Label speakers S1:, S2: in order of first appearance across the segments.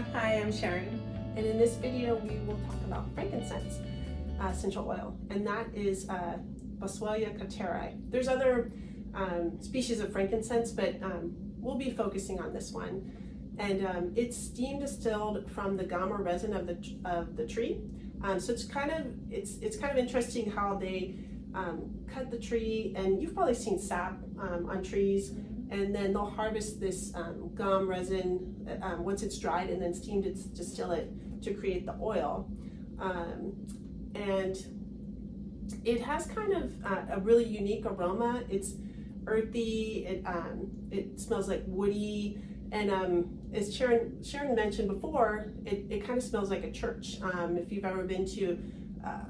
S1: Lisa.
S2: Hi, I'm Sharon.
S1: And in this video we will talk about frankincense essential oil, and that is Boswellia cateri. There's other species of frankincense, but we'll be focusing on this one. And it's steam distilled from the gum or resin of the tree. So it's kind of interesting how they cut the tree, and you've probably seen sap on trees, and then they'll harvest this gum resin once it's dried, and then steam distill it to create the oil. And it has kind of a really unique aroma. It's earthy. It smells like woody, and as Sharon mentioned before, it kind of smells like a church. If you've ever been to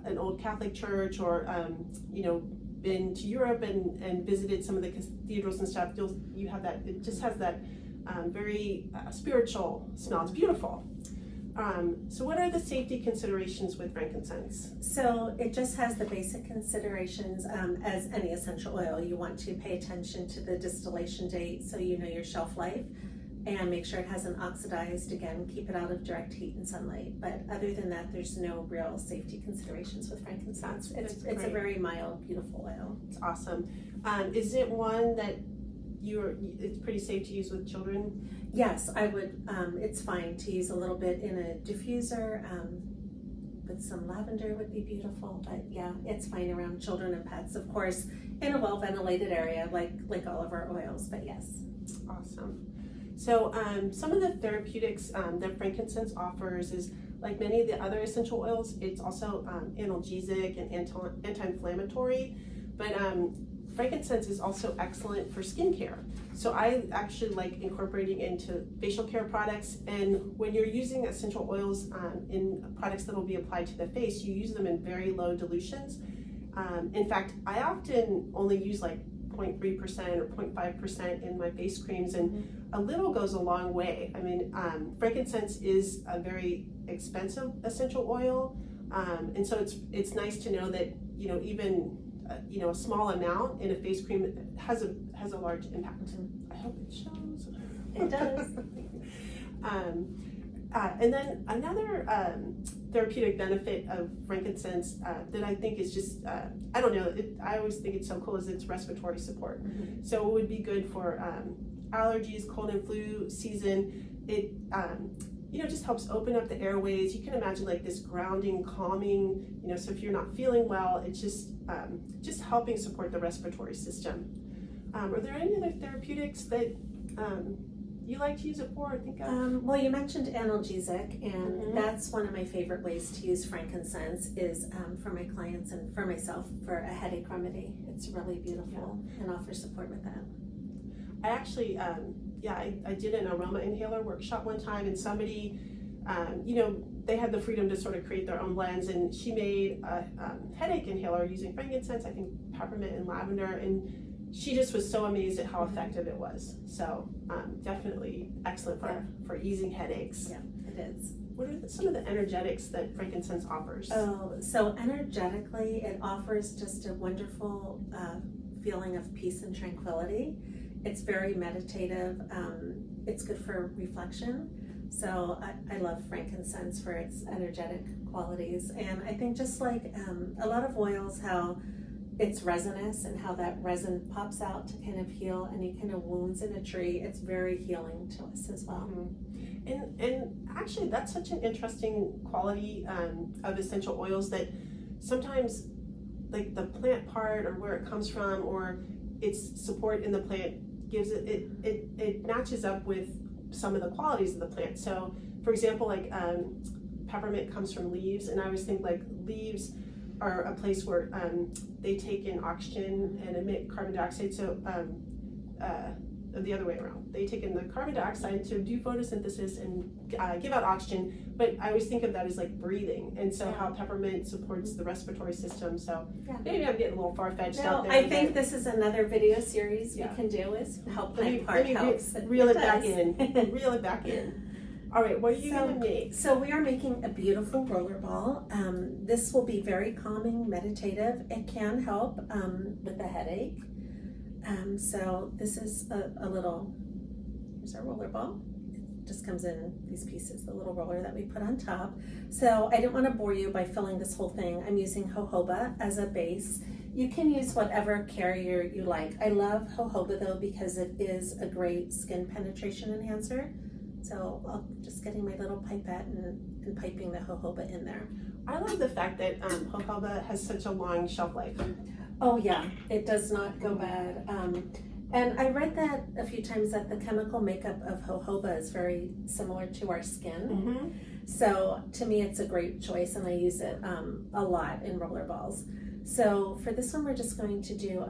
S1: an old Catholic church, or been to Europe and visited some of the cathedrals and stuff, you have that. It just has that very spiritual smell. It's beautiful. So what are the safety considerations with frankincense?
S2: So it just has the basic considerations as any essential oil. You want to pay attention to the distillation date so you know your shelf life, and make sure it hasn't oxidized. Again, keep it out of direct heat and sunlight. But other than that, there's no real safety considerations with frankincense. It's a very mild, beautiful oil.
S1: It's awesome. Is it one that it's pretty safe to use with children?
S2: Yes, I would. It's fine to use a little bit in a diffuser. With some lavender would be beautiful, but yeah, it's fine around children and pets, of course, in a well-ventilated area like all of our oils, but yes.
S1: Awesome. So some of the therapeutics that frankincense offers is, like many of the other essential oils, it's also analgesic and anti-inflammatory, but frankincense is also excellent for skincare. So I actually like incorporating into facial care products, and when you're using essential oils in products that will be applied to the face, you use them in very low dilutions. In fact, I often only use like 0.3% or 0.5% in my face creams, and a little goes a long way. I mean, frankincense is a very expensive essential oil, and so it's nice to know that even a small amount in a face cream has a large impact. I hope it shows.
S2: It does.
S1: And then another therapeutic benefit of frankincense that I think is just, I don't know, I always think it's so cool, is its respiratory support. So it would be good for allergies, cold and flu season. It just helps open up the airways. You can imagine like this grounding, calming, so if you're not feeling well, it's just helping support the respiratory system. Are there any other therapeutics that you like to use it for, think of?
S2: Well, you mentioned analgesic, and that's one of my favorite ways to use frankincense is for my clients and for myself for a headache remedy. It's really beautiful and offers support with that.
S1: I actually, I did an aroma inhaler workshop one time, and somebody, they had the freedom to sort of create their own blends, and she made a headache inhaler using frankincense, I think peppermint and lavender, and she just was so amazed at how effective it was. So definitely excellent for easing headaches.
S2: Yeah, it is.
S1: What are some of the energetics that frankincense offers?
S2: Oh, so energetically, it offers just a wonderful feeling of peace and tranquility. It's very meditative. It's good for reflection. So I love frankincense for its energetic qualities. And I think just like a lot of oils, how it's resinous and how that resin pops out to kind of heal any kind of wounds in a tree, it's very healing to us as well.
S1: And actually that's such an interesting quality of essential oils, that sometimes like the plant part or where it comes from or its support in the plant gives it matches up with some of the qualities of the plant. So for example, like peppermint comes from leaves, and I always think like leaves are a place where they take in oxygen and emit carbon dioxide. So the other way around, they take in the carbon dioxide to do photosynthesis and give out oxygen. But I always think of that as like breathing, and so how peppermint supports the respiratory system. So maybe I'm getting a little far-fetched out there.
S2: I think this is another video series we can do, is help plant part helps.
S1: Reel it back in. Reel it back in. All right, what are you going to make?
S2: So we are making a beautiful rollerball. This will be very calming, meditative. It can help with a headache. So this is a little, here's our rollerball. just comes in these pieces, the little roller that we put on top. So I didn't want to bore you by filling this whole thing. I'm using jojoba as a base. You can use whatever carrier you like. I love jojoba though because it is a great skin penetration enhancer. So I'm just getting my little pipette and piping the jojoba in there.
S1: I love the fact that jojoba has such a long shelf life.
S2: Oh yeah, it does not go bad. And I read that a few times that the chemical makeup of jojoba is very similar to our skin.
S1: Mm-hmm.
S2: So to me, it's a great choice, and I use it a lot in rollerballs. So for this one, we're just going to do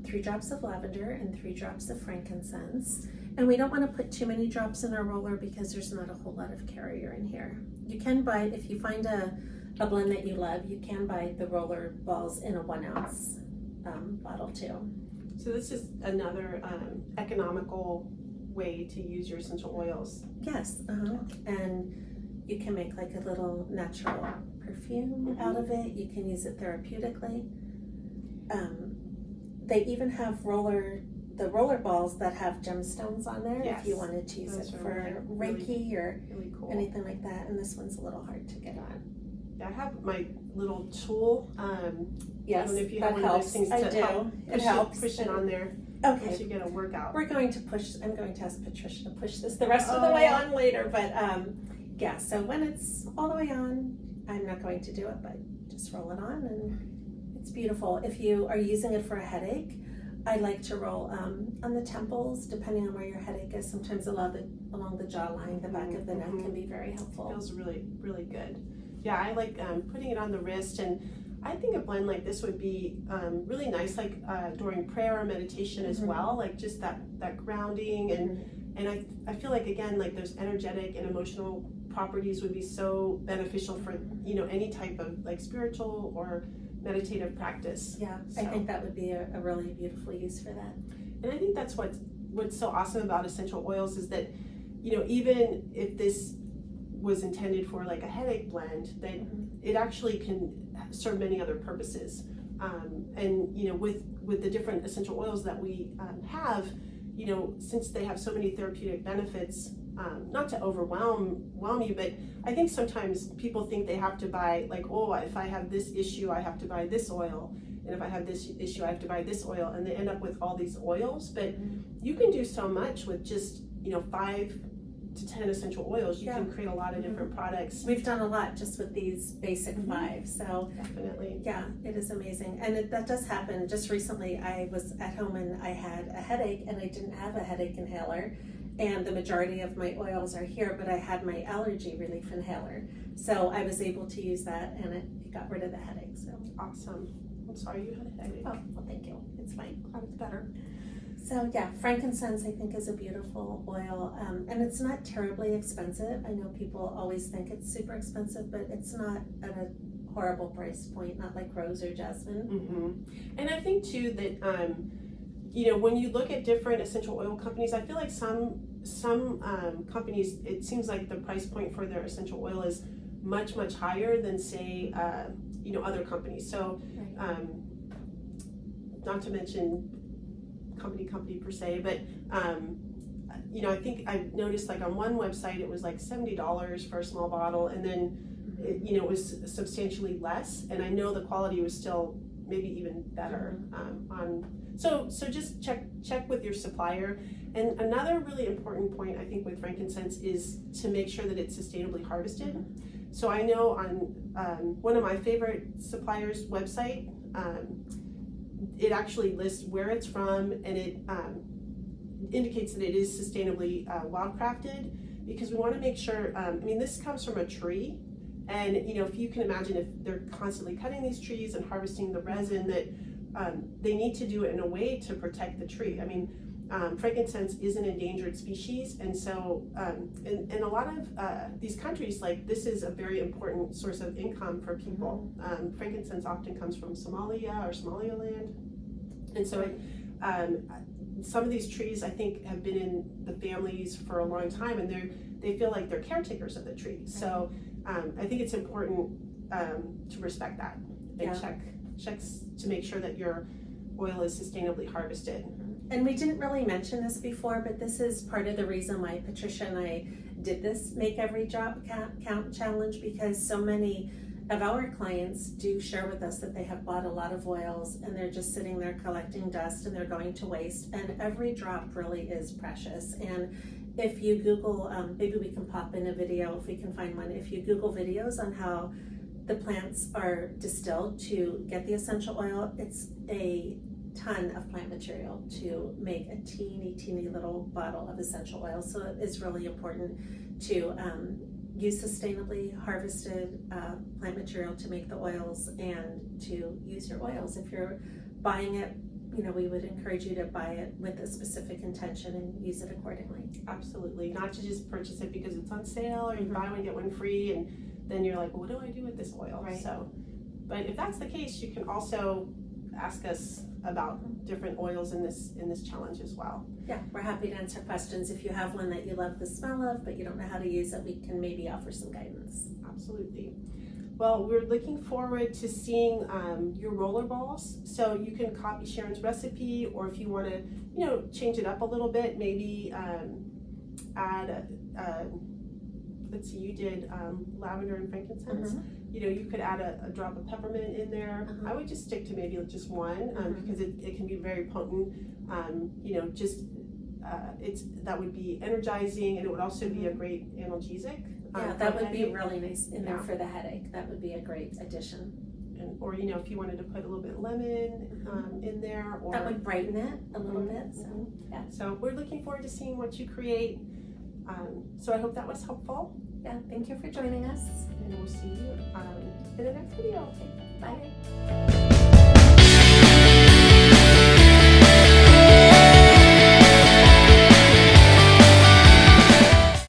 S2: 3 drops of lavender and 3 drops of frankincense. And we don't want to put too many drops in our roller because there's not a whole lot of carrier in here. You can buy, if you find a blend that you love, you can buy the roller balls in a 1 ounce bottle too.
S1: So this is another economical way to use your essential oils.
S2: Yes, and you can make like a little natural perfume out of it. You can use it therapeutically. They even have the roller balls that have gemstones on there.
S1: Yes.
S2: If you wanted to use
S1: Those
S2: it
S1: are
S2: for
S1: really,
S2: Reiki or
S1: really cool.
S2: anything like that. And this one's a little hard to get on.
S1: Yeah, I have my little tool.
S2: Yes,
S1: I don't know if you
S2: that
S1: have one of
S2: helps.
S1: those things
S2: I
S1: to
S2: do.
S1: help
S2: It helps.
S1: push it on there once
S2: Okay,
S1: you get a workout.
S2: we're going to push. I'm going to ask Patricia to push this the rest of the way on later. But yeah, so when it's all the way on, I'm not going to do it, but just roll it on, and it's beautiful. If you are using it for a headache, I like to roll on the temples, depending on where your headache is. Sometimes along the jawline, the back of the neck can be very helpful.
S1: Feels really, really good. Yeah, I like putting it on the wrist, and I think a blend like this would be really nice, like during prayer or meditation as well, like just that grounding, and I feel like, again, like those energetic and emotional properties would be so beneficial for, you know, any type of like spiritual or meditative practice.
S2: Yeah,
S1: So.
S2: I think that would be a really beautiful use for that.
S1: And I think that's what's so awesome about essential oils is that, you know, even if this was intended for like a headache blend, that it actually can serve many other purposes. And you know, with the different essential oils that we have, you know, since they have so many therapeutic benefits, not to overwhelm you, but I think sometimes people think they have to buy, like, oh, if I have this issue, I have to buy this oil, and if I have this issue, I have to buy this oil, and they end up with all these oils. But you can do so much with just, you know, 5 to 10 essential oils. You can create a lot of different products.
S2: We've done a lot just with these basic 5, so
S1: Definitely.
S2: yeah, it is amazing. And that does happen. Just recently I was at home and I had a headache and I didn't have a headache inhaler, and the majority of my oils are here, but I had my allergy relief inhaler, so I was able to use that and it got rid of the headache. So
S1: Awesome. I'm sorry you had a headache.
S2: oh, well, thank you, it's fine.
S1: Glad it's better.
S2: So yeah, frankincense I think is a beautiful oil, and it's not terribly expensive. I know people always think it's super expensive, but it's not at a horrible price point, not like rose or jasmine.
S1: And I think too that you know, when you look at different essential oil companies, I feel like some companies, it seems like the price point for their essential oil is much higher than, say, you know, other companies. So not to mention company per se, but you know, I think I've noticed like on one website it was like $70 for a small bottle, and then it, you know, it was substantially less, and I know the quality was still maybe even better. So just check with your supplier. And another really important point I think with frankincense is to make sure that it's sustainably harvested. So I know on one of my favorite suppliers' website, it actually lists where it's from, and it indicates that it is sustainably wildcrafted, because we want to make sure, I mean, this comes from a tree, and you know, if you can imagine, if they're constantly cutting these trees and harvesting the resin, that they need to do it in a way to protect the tree. I mean, frankincense is an endangered species, and so in a lot of these countries, like, this is a very important source of income for people. Frankincense often comes from Somalia or Somaliland, and so some of these trees I think have been in the families for a long time, and they feel like they're caretakers of the tree. So I think it's important to respect that and check to make sure that your oil is sustainably harvested.
S2: And we didn't really mention this before, but this is part of the reason why Patricia and I did this Make Every Drop Count challenge, because so many of our clients do share with us that they have bought a lot of oils and they're just sitting there collecting dust and they're going to waste, and every drop really is precious. And if you Google, maybe we can pop in a video if we can find one, if you Google videos on how the plants are distilled to get the essential oil, it's a ton of plant material to make a teeny little bottle of essential oil. So it is really important to use sustainably harvested plant material to make the oils and to use your oils. If you're buying it, we would encourage you to buy it with a specific intention and use it accordingly.
S1: Absolutely, not to just purchase it because it's on sale or you buy one get one free and then you're like, well, what do I do with this oil?
S2: Right.
S1: So, but if that's the case, you can also ask us about different oils in this challenge as well.
S2: Yeah, we're happy to answer questions. If you have one that you love the smell of but you don't know how to use it, we can maybe offer some guidance.
S1: Absolutely. Well, we're looking forward to seeing your roller balls. So you can copy Sharon's recipe, or if you want to, change it up a little bit, maybe add let's see, you did lavender and frankincense. You could add a drop of peppermint in there. I would just stick to maybe just one because it can be very potent. That would be energizing, and it would also be a great analgesic.
S2: Yeah, that would be really nice in there for the headache. That would be a great addition.
S1: Or if you wanted to put a little bit of lemon in there, or
S2: that would brighten it a little bit. So yeah.
S1: So we're looking forward to seeing what you create. So I hope that was helpful.
S2: Yeah, thank you for joining us.
S1: And we'll see you in the next video.
S2: Bye.